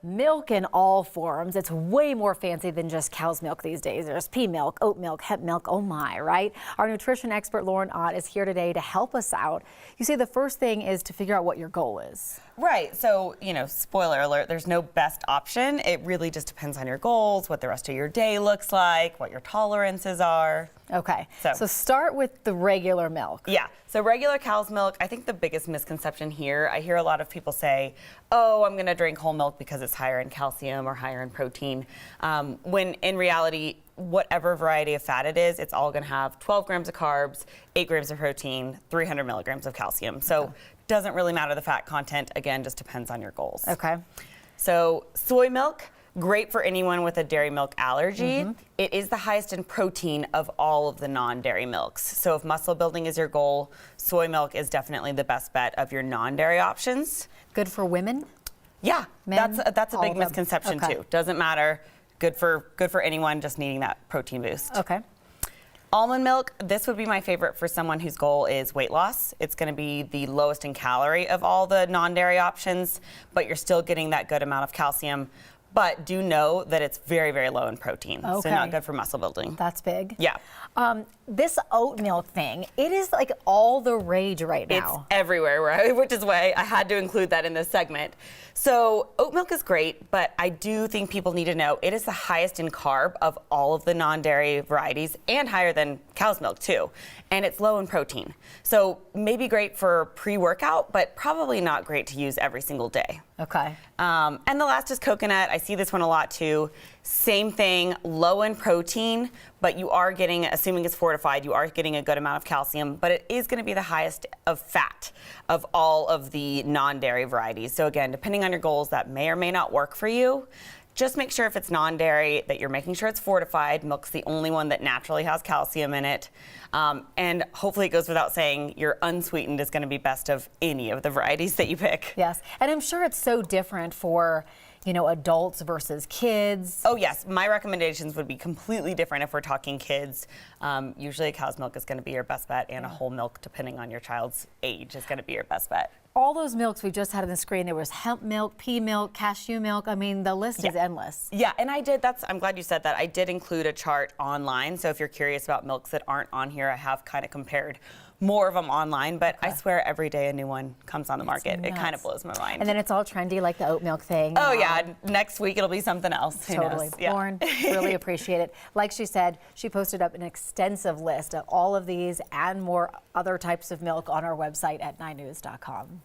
Milk in all forms. It's way more fancy than just cow's milk these days. There's pea milk, oat milk, hemp milk, oh my, right? Our nutrition expert, Lauren Ott, is here today to help us out. You see, the first thing is to figure out what your goal is. Right, so, spoiler alert, there's no best option. It really just depends on your goals, what the rest of your day looks like, what your tolerances are. Okay, so start with the regular milk. Yeah, so regular cow's milk, I think the biggest misconception here, I hear a lot of people say, oh, I'm gonna drink whole milk because it's higher in calcium or higher in protein, when in reality, whatever variety of fat it is, it's all gonna have 12 grams of carbs, 8 grams of protein, 300 milligrams of calcium. So doesn't really matter the fat content, again, just depends on your goals. Okay. So soy milk, great for anyone with a dairy milk allergy. It is the highest in protein of all of the non-dairy milks. So if muscle building is your goal, soy milk is definitely the best bet of your non-dairy options. Good for women? Yeah, Men? that's a big misconception too. Doesn't matter. Good for anyone just needing that protein boost. Okay. Almond milk, this would be my favorite for someone whose goal is weight loss. It's going to be the lowest in calorie of all the non-dairy options, but you're still getting that good amount of calcium. But do know that it's very, very low in protein, so not good for muscle building. That's big. Yeah. This oat milk thing, it is like all the rage right now. It's everywhere, right? Which is why I had to include that in this segment. So oat milk is great, but I do think people need to know it is the highest in carb of all of the non-dairy varieties and higher than cow's milk too. And it's low in protein. So maybe great for pre-workout, but probably not great to use every single day. Okay. And the last is coconut. I see this one a lot too. Same thing, low in protein, but you are getting, assuming it's fortified, you are getting a good amount of calcium, but it is going to be the highest of fat of all of the non-dairy varieties. So again, depending on your goals, that may or may not work for you. Just make sure if it's non-dairy that you're making sure it's fortified. Milk's the only one that naturally has calcium in it. And hopefully it goes without saying your unsweetened is going to be best of any of the varieties that you pick. Yes, and I'm sure it's so different for adults versus kids. Oh yes, my recommendations would be completely different if we're talking kids. Usually a cow's milk is going to be your best bet, and a whole milk, depending on your child's age, is going to be your best bet. All those milks we just had on the screen, there was hemp milk, pea milk, cashew milk. I mean, the list is endless. Yeah, and I'm glad you said that. I did include a chart online, so if you're curious about milks that aren't on here, I have kind of compared more of them online, but I swear every day a new one comes on the market. It kind of blows my mind. And then it's all trendy, like the oat milk thing. Oh yeah, next week it'll be something else. Totally. Yeah. Lauren, really appreciate it. Like she said, she posted up an extensive list of all of these and more other types of milk on our website at 9news.com.